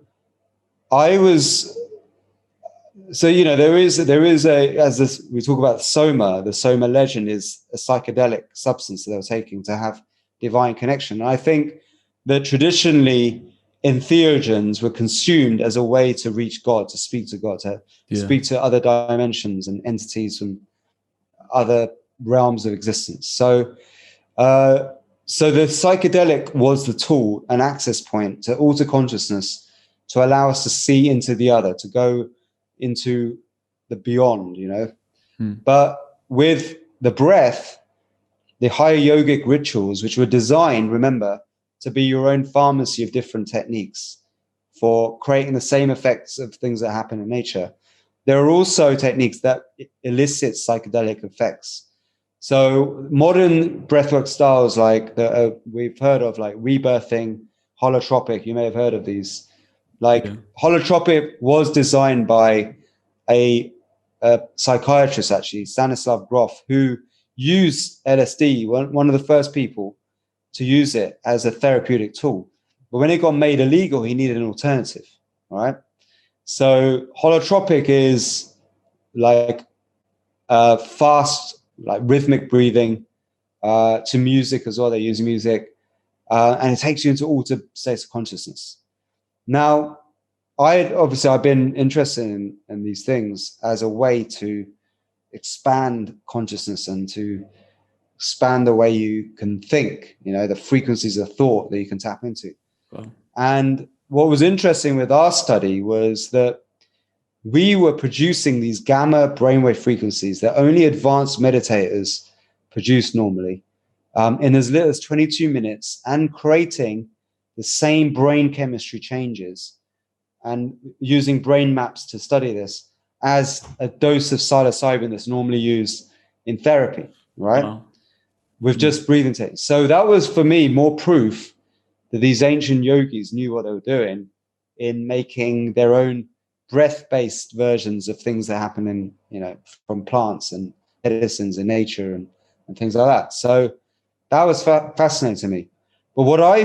S1: you know, there is we talk about SOMA, the SOMA legend is a psychedelic substance that they were taking to have divine connection. And I think that traditionally entheogens were consumed as a way to reach God, to speak to God, to speak to other dimensions and entities from other realms of existence. So the psychedelic was the tool, an access point to alter consciousness, to allow us to see into the other, to go into the beyond, you know. But with the breath, the higher yogic rituals, which were designed, remember, to be your own pharmacy of different techniques for creating the same effects of things that happen in nature, there are also techniques that elicit psychedelic effects. So modern breathwork styles, like we've heard of, like rebirthing, holotropic, you may have heard of these. Like holotropic was designed by a psychiatrist, actually, Stanislav Grof, who used LSD, one of the first people to use it as a therapeutic tool. But when it got made illegal, he needed an alternative, all right? So holotropic is like fast, like rhythmic breathing to music as well. They use music. and it takes you into altered states of consciousness. Now, I've been interested in these things as a way to expand consciousness and to expand the way you can think, the frequencies of thought that you can tap into.
S2: Wow.
S1: And what was interesting with our study was that we were producing these gamma brainwave frequencies that only advanced meditators produce normally in as little as 22 minutes, and creating the same brain chemistry changes and using brain maps to study this as a dose of psilocybin that's normally used in therapy, right?
S2: Wow.
S1: With just breathing techniques. So that was, for me, more proof that these ancient yogis knew what they were doing in making their own breath-based versions of things that happen in, from plants and medicines in nature and things like that. So that was fascinating to me. But what I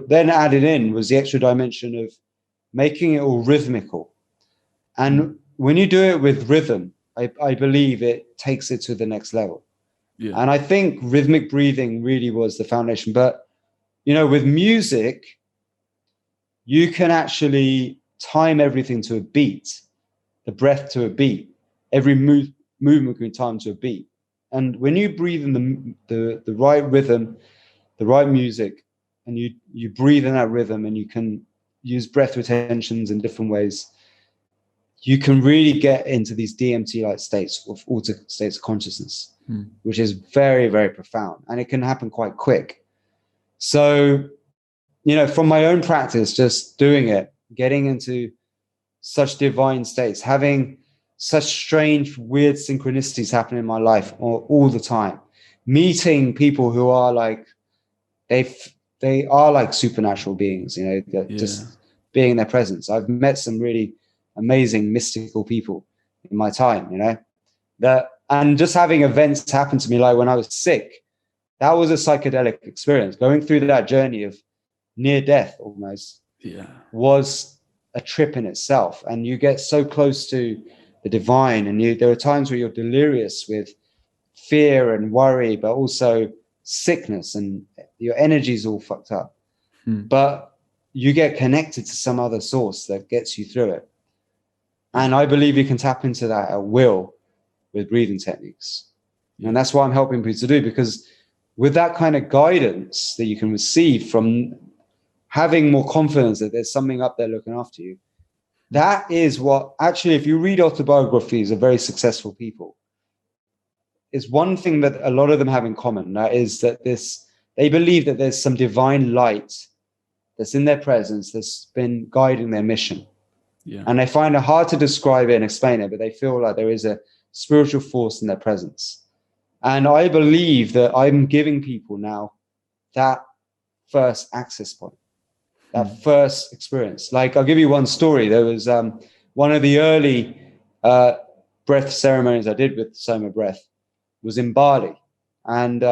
S1: then added in was the extra dimension of making it all rhythmical. And when you do it with rhythm, I believe it takes it to the next level.
S2: Yeah.
S1: And I think rhythmic breathing really was the foundation. But, with music, you can actually time everything to a beat, the breath to a beat, every movement can be timed to a beat. And when you breathe in the right rhythm, the right music, and you breathe in that rhythm, and you can use breath retentions in different ways, you can really get into these DMT-like states of altered states of consciousness, which is very, very profound. And it can happen quite quick. So, from my own practice, just doing it, getting into such divine states, having such strange, weird synchronicities happen in my life all the time, meeting people who are like, they are like supernatural beings, just being in their presence. I've met some really amazing mystical people in my time, and just having events happen to me, like when I was sick, that was a psychedelic experience. Going through that journey of near death almost was a trip in itself. And you get so close to the divine, and there are times where you're delirious with fear and worry, but also sickness, and your energy's all fucked up. But you get connected to some other source that gets you through it. And I believe you can tap into that at will with breathing techniques. And that's what I'm helping people to do, because with that kind of guidance that you can receive from having more confidence that there's something up there looking after you, that is what, actually, if you read autobiographies of very successful people, is one thing that a lot of them have in common. That is that they believe that there's some divine light that's in their presence that's been guiding their mission. And they find it hard to describe it and explain it, but they feel like there is a spiritual force in their presence. And I believe that I'm giving people now that first access point, that first experience. Like, I'll give you one story. There was one of the early breath ceremonies I did with SOMA Breath was in Bali. And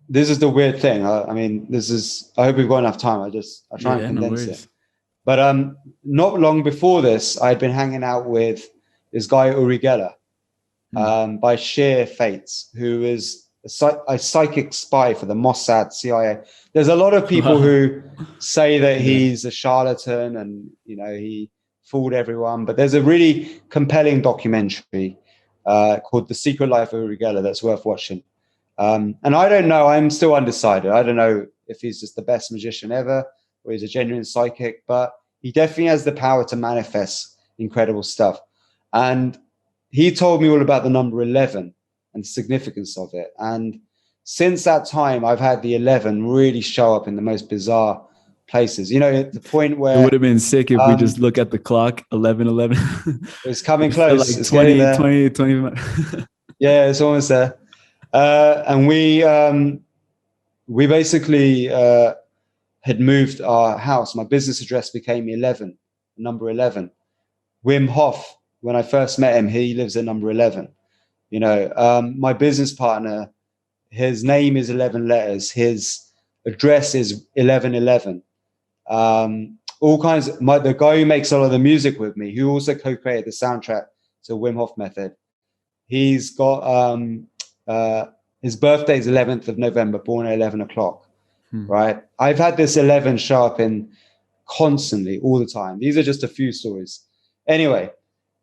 S1: this is the weird thing. I hope we've got enough time. I try and condense it. But not long before this, I had been hanging out with this guy, Uri Geller, by sheer fate, who is a psychic spy for the Mossad, CIA. There's a lot of people who say that he's a charlatan and, he fooled everyone. But there's a really compelling documentary called The Secret Life of Uri Geller that's worth watching. And I don't know, I'm still undecided. I don't know if he's just the best magician ever or he's a genuine psychic, but he definitely has the power to manifest incredible stuff. And he told me all about the number 11 and the significance of it. And since that time, I've had the 11 really show up in the most bizarre places. At the point where...
S2: It would have been sick if we just look at the clock, 11:11.
S1: It's coming close.
S2: Like
S1: it's
S2: 20.
S1: Yeah, it's almost there. And we basically had moved our house. My business address became 11, number 11. Wim Hof, when I first met him, he lives at number 11. My business partner, his name is 11 letters. His address is 1111. All kinds of, the guy who makes a lot of the music with me, who also co-created the soundtrack to Wim Hof Method, he's got his birthday is 11th of November, born at 11 o'clock, right? I've had this 11 show up in constantly, all the time. These are just a few stories. Anyway,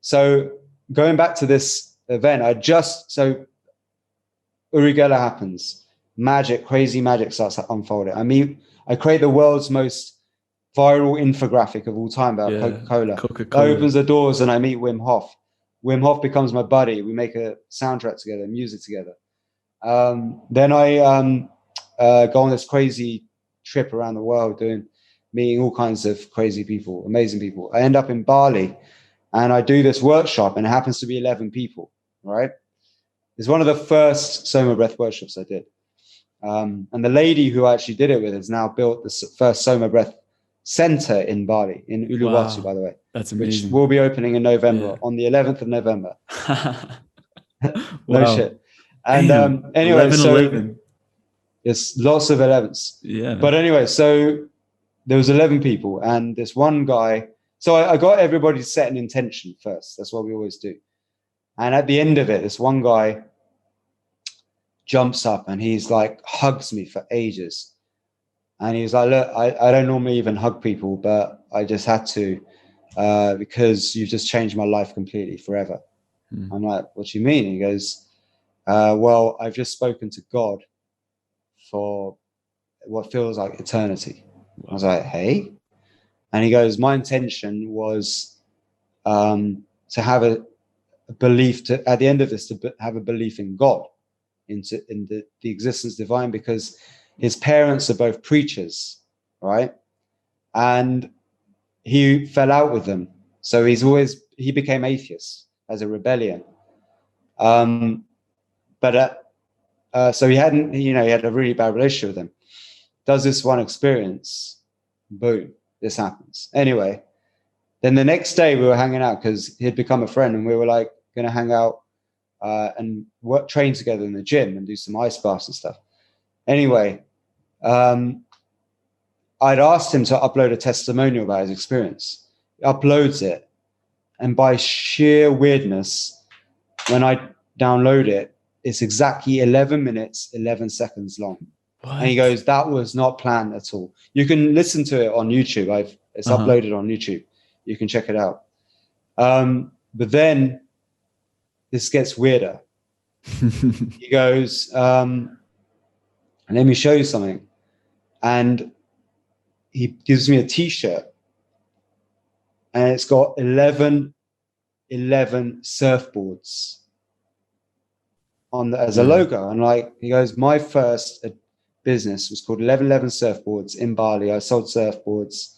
S1: so going back to this event, so Uri Geller happens. Magic, crazy magic starts unfolding. I create the world's most viral infographic of all time about Coca-Cola. That opens the doors and I meet Wim Hof. Wim Hof becomes my buddy. We make a soundtrack together, music together. Then I go on this crazy trip around the world meeting all kinds of crazy people, amazing people. I end up in Bali and I do this workshop and it happens to be 11 people, right? It's one of the first Soma Breath workshops I did. And the lady who I actually did it with has now built the first Soma Breath center in Bali, in Uluwatu, by the way.
S2: That's amazing.
S1: Which will be opening in November, on the 11th of November. No shit. And anyway, 11. There's lots of 11s.
S2: Yeah.
S1: But anyway, so there was 11 people and this one guy. So I got everybody to set an intention first. That's what we always do. And at the end of it, this one guy jumps up and he's like, hugs me for ages. And he's like, look, I don't normally even hug people, but I just had to because you've just changed my life completely forever. I'm like, what do you mean? He goes, well, I've just spoken to God for what feels like eternity. I was like, hey? And he goes, my intention was to have a belief, at the end of this, to have a belief in God, in the existence divine, because his parents are both preachers, right? And he fell out with them. So he became atheist as a rebellion. So he had a really bad relationship with them. Does this one experience, boom, this happens. Anyway, then the next day we were hanging out because he'd become a friend and we were like going to hang out and train together in the gym and do some ice baths and stuff. Anyway, I'd asked him to upload a testimonial about his experience. He uploads it. And by sheer weirdness, when I download it, it's exactly 11 minutes, 11 seconds long. What? And he goes, that was not planned at all. You can listen to it on YouTube. It's uploaded on YouTube. You can check it out. But then this gets weirder. He goes, let me show you something. And he gives me a t-shirt and it's got 11 surfboards on as a logo. And like, he goes, my first business was called 1111 Surfboards in Bali. I sold surfboards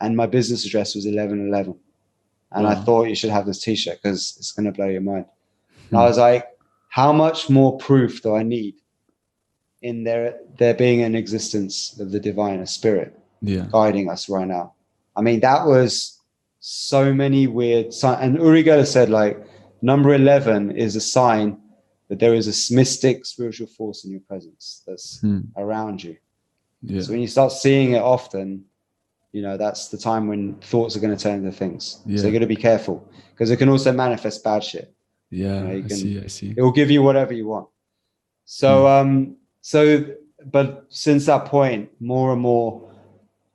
S1: and my business address was 1111. And I thought you should have this t-shirt because it's going to blow your mind. And I was like, how much more proof do I need in there being an existence of the divine, a spirit guiding us right now? I mean, that was so many weird signs. And Uri Geller said, like, number 11 is a sign that there is a mystic spiritual force in your presence that's around you. Yeah. So when you start seeing it often, that's the time when thoughts are going to turn into things. Yeah. So you got to be careful because it can also manifest bad shit.
S2: Yeah, I see.
S1: It will give you whatever you want. So, but since that point, more and more,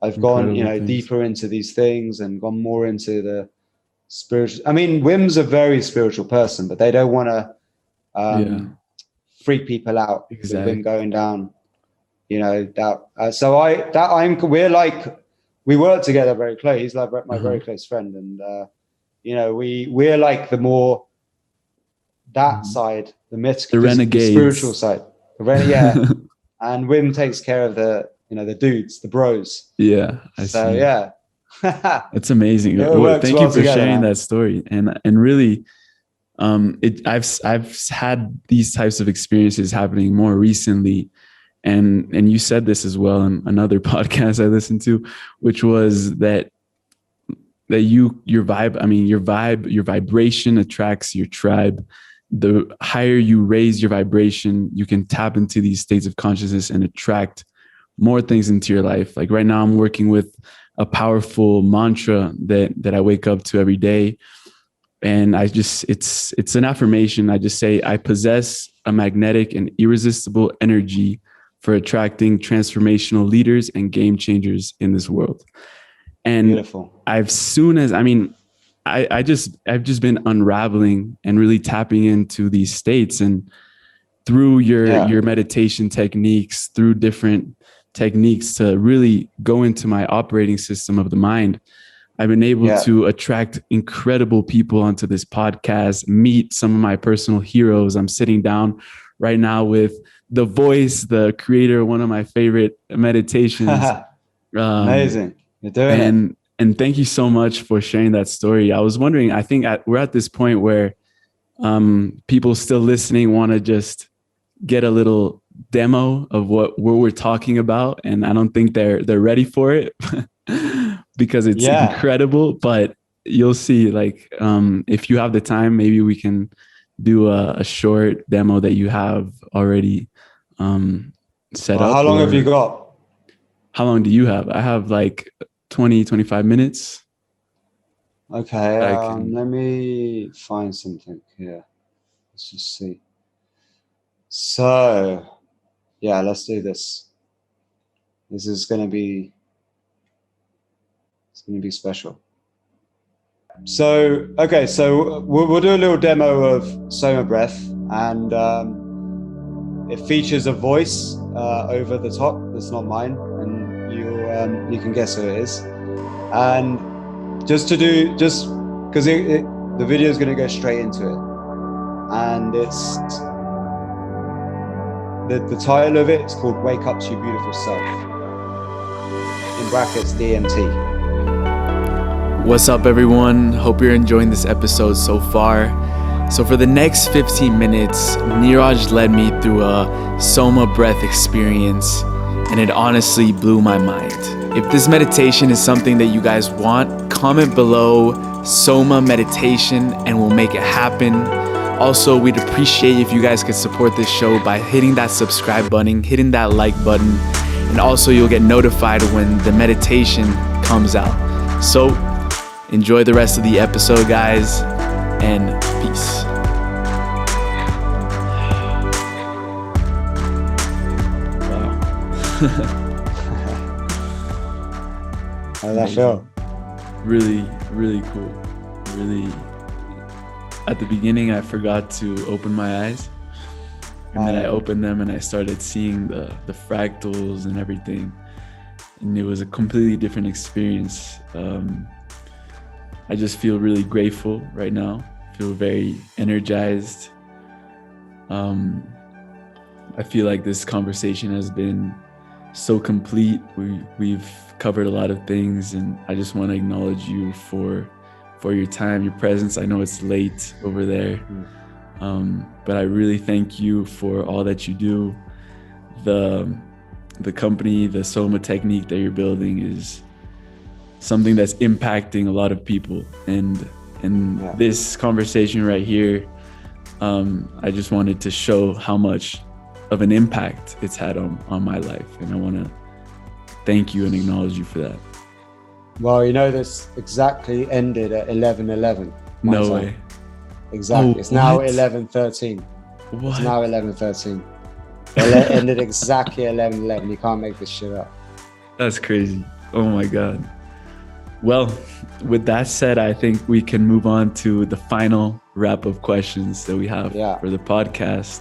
S1: I've gone, deeper into these things and gone more into the spiritual. I mean, Wim's a very spiritual person, but they don't want to freak people out. Exactly. With Wim going down, we work together very close. He's like my very close friend, and we're like the more that side, the mystical,
S2: the renegades,
S1: spiritual side. And Wim takes care of the dudes, the bros.
S2: Yeah, I see.
S1: Yeah.
S2: It's amazing. Thank you for sharing that story. And really, I've had these types of experiences happening more recently. And you said this as well in another podcast I listened to, which was that your vibration attracts your tribe. The higher you raise your vibration, you can tap into these states of consciousness and attract more things into your life. Like right now I'm working with a powerful mantra that I wake up to every day. And it's an affirmation. I just say, I possess a magnetic and irresistible energy for attracting transformational leaders and game changers in this world. And
S1: beautiful.
S2: I've just been unraveling and really tapping into these states, and through your meditation techniques, through different techniques to really go into my operating system of the mind, I've been able to attract incredible people onto this podcast, meet some of my personal heroes. I'm sitting down right now with The Voice, the creator of one of my favorite meditations.
S1: Amazing. You're doing it.
S2: And thank you so much for sharing that story. I was wondering, I think we're at this point where people still listening want to just get a little demo of what we're talking about. And I don't think they're ready for it. Because it's incredible, but you'll see, like, if you have the time, maybe we can do a short demo that you have already set up.
S1: How long have you got?
S2: How long do you have? I have like 20, 25 minutes.
S1: Okay, let me find something here. Let's just see. So, yeah, let's do this. This is going to be special. So, okay, so we'll do a little demo of SOMA Breath, and it features a voice over the top that's not mine, and you can guess who it is. And just because the video is going to go straight into it, and it's the title of it is called "Wake Up to Your Beautiful Self." In brackets, DMT.
S2: What's up, everyone? Hope you're enjoying this episode so far. So for the next 15 minutes, Niraj led me through a SOMA Breath experience, and it honestly blew my mind. If this meditation is something that you guys want, comment below SOMA meditation and we'll make it happen. Also, we'd appreciate if you guys could support this show by hitting that subscribe button, hitting that like button, and also you'll get notified when the meditation comes out. So enjoy the rest of the episode, guys, and peace. Wow.
S1: How did that feel?
S2: Really, really cool. Really, at the beginning, I forgot to open my eyes. And then I opened them and I started seeing the fractals and everything. And it was a completely different experience. I just feel really grateful right now. I feel very energized. I feel like this conversation has been so complete. We've covered a lot of things, and I just want to acknowledge you for your time, your presence. I know it's late over there, but I really thank you for all that you do. The company, the SOMA technique that you're building is something that's impacting a lot of people, and this conversation right here, I just wanted to show how much of an impact it's had on my life, and I want to thank you and acknowledge you for that.
S1: Well, this exactly ended at 11:11.
S2: No way.
S1: Exactly.
S2: Oh,
S1: it's now
S2: what?
S1: 11:13.
S2: What?
S1: It's now 11:13. It ended exactly 11:11. You can't make this shit up.
S2: That's crazy. Oh my God. Well, with that said, I think we can move on to the final wrap of questions that we have for the podcast.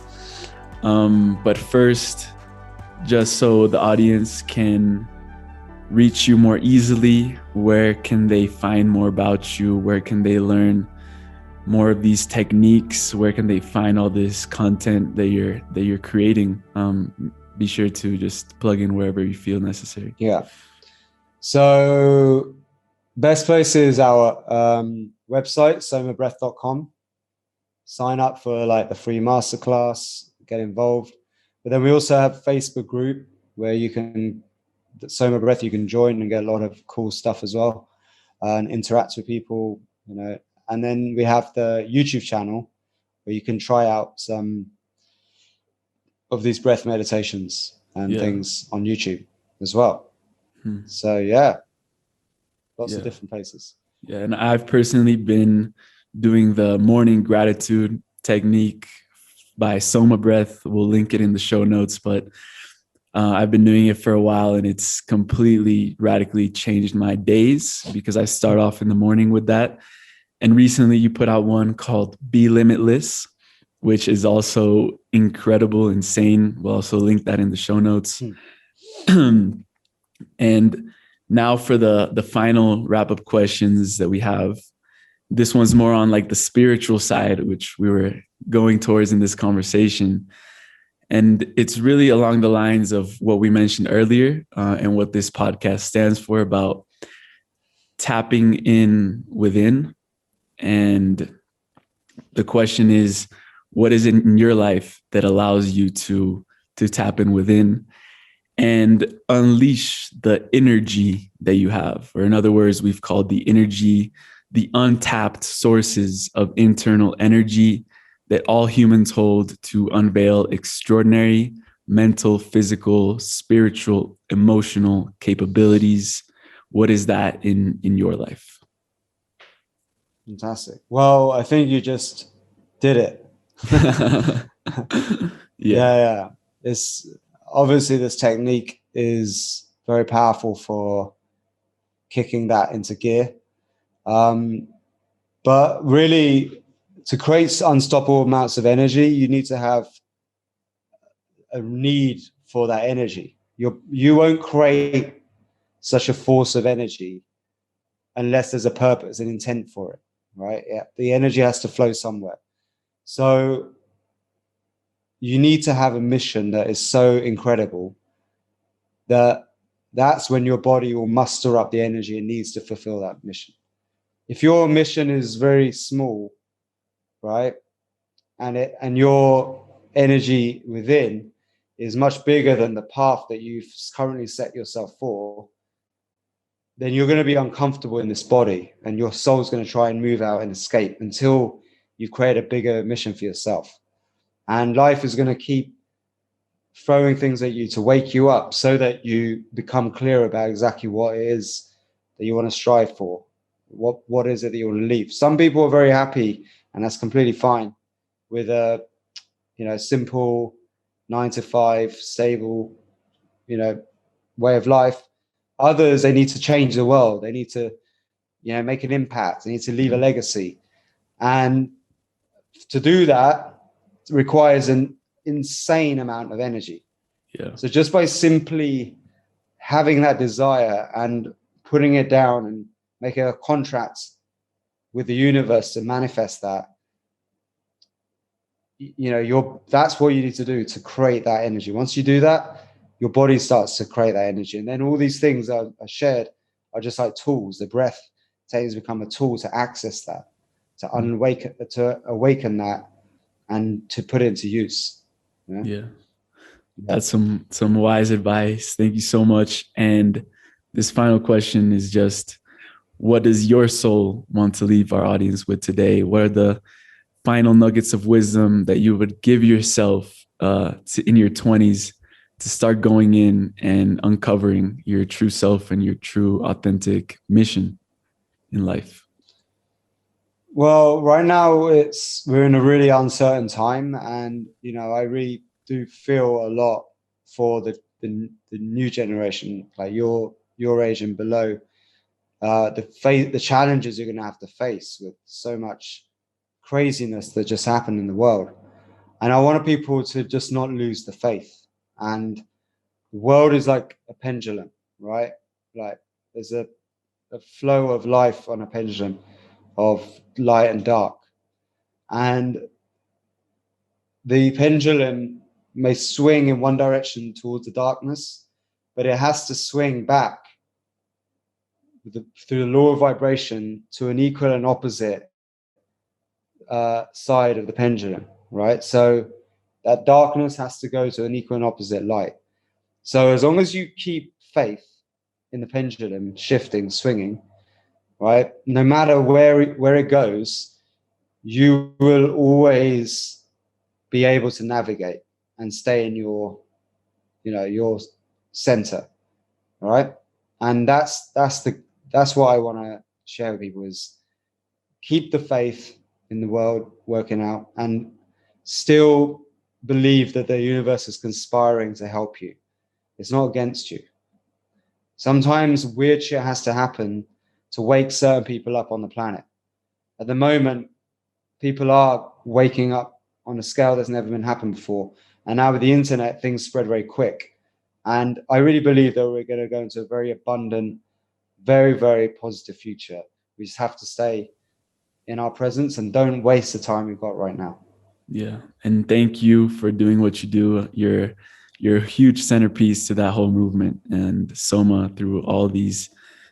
S2: But first, just so the audience can reach you more easily, where can they find more about you? Where can they learn more of these techniques? Where can they find all this content that you're creating? Be sure to just plug in wherever you feel necessary.
S1: Yeah. So best place is our website, somabreath.com. Sign up for like the free masterclass, get involved. But then we also have a Facebook group where you can, SOMA Breath, you can join and get a lot of cool stuff as well, and interact with people, And then we have the YouTube channel where you can try out some of these breath meditations and things on YouTube as well. So lots of different places.
S2: Yeah, and I've personally been doing the morning gratitude technique by SOMA Breath. We'll link it in the show notes, but I've been doing it for a while, and it's completely radically changed my days because I start off in the morning with that. And recently you put out one called Be Limitless, which is also incredible, insane. We'll also link that in the show notes. And now for the final wrap-up questions that we have. This one's more on like the spiritual side, which we were going towards in this conversation. And it's really along the lines of what we mentioned earlier, and what this podcast stands for, about tapping in within. And the question is, what is it in your life that allows you to tap in within and unleash the energy that you have? Or in other words, we've called the energy the untapped sources of internal energy that all humans hold to unveil extraordinary mental, physical, spiritual, emotional capabilities. What is that in your life?
S1: Fantastic. Well, I think you just did it. Yeah. It's obviously, this technique is very powerful for kicking that into gear. But really, to create unstoppable amounts of energy, you need to have a need for that energy. You won't create such a force of energy unless there's a purpose, an intent for it, right? Yeah, the energy has to flow somewhere. So you need to have a mission that is so incredible that that's when your body will muster up the energy it needs to fulfill that mission. If your mission is very small, right, and your energy within is much bigger than the path that you've currently set yourself for, then you're going to be uncomfortable in this body, and your soul's going to try and move out and escape until you create a bigger mission for yourself. And life is going to keep throwing things at you to wake you up so that you become clear about exactly what it is that you want to strive for. What is it that you want to leave? Some people are very happy, and that's completely fine, with a simple 9 to 5 stable way of life. Others, they need to change the world. They need to make an impact. They need to leave a legacy, and to do that requires an insane amount of energy. So just by simply having that desire and putting it down and making a contract with the universe to manifest that, that's what you need to do to create that energy. Once you do that, your body starts to create that energy, and then all these things are shared, are just like tools. The breath takes become a tool to access that, to awaken that, and to put it into use.
S2: That's some wise advice. Thank you so much. And this final question is just, what does your soul want to leave our audience with today? What are the final nuggets of wisdom that you would give yourself in your 20s to start going in and uncovering your true self and your true authentic mission in life?
S1: Well, right now we're in a really uncertain time, and I really do feel a lot for the new generation, like your age and below. The challenges you're going to have to face with so much craziness that just happened in the world. And I want people to just not lose the faith. And the world is like a pendulum, right? Like there's a flow of life on a pendulum of light and dark. And the pendulum may swing in one direction towards the darkness, but it has to swing back through the law of vibration to an equal and opposite side of the pendulum, right? So that darkness has to go to an equal and opposite light. So as long as you keep faith in the pendulum shifting, swinging, right, no matter where it goes, you will always be able to navigate and stay in your center, right? And that's what I want to share with people, is keep the faith, in the world working out, and still believe that the universe is conspiring to help you. It's not against you. Sometimes weird shit has to happen to wake certain people up on the planet. At the moment, people are waking up on a scale that's never been happened before. And now with the internet, things spread very quick. And I really believe that we're going to go into a very abundant, very, very positive future. We just have to stay in our presence and don't waste the time we've got right now.
S2: Yeah. And thank you for doing what you do. You're a huge centerpiece to that whole movement and SOMA through all these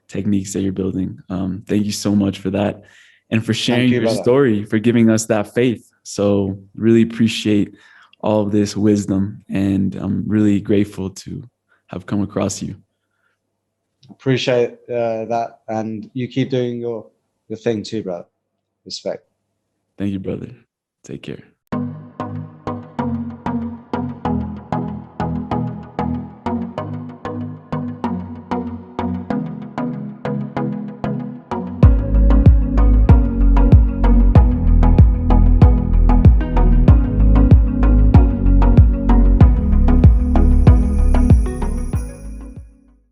S2: techniques that you're building. Thank you so much for that. And for sharing your story, for giving us that faith. So really appreciate all of this wisdom. And I'm really grateful to have come across you.
S1: Appreciate that. And you keep doing your thing too, brother. Respect.
S2: Thank you, brother. Take care.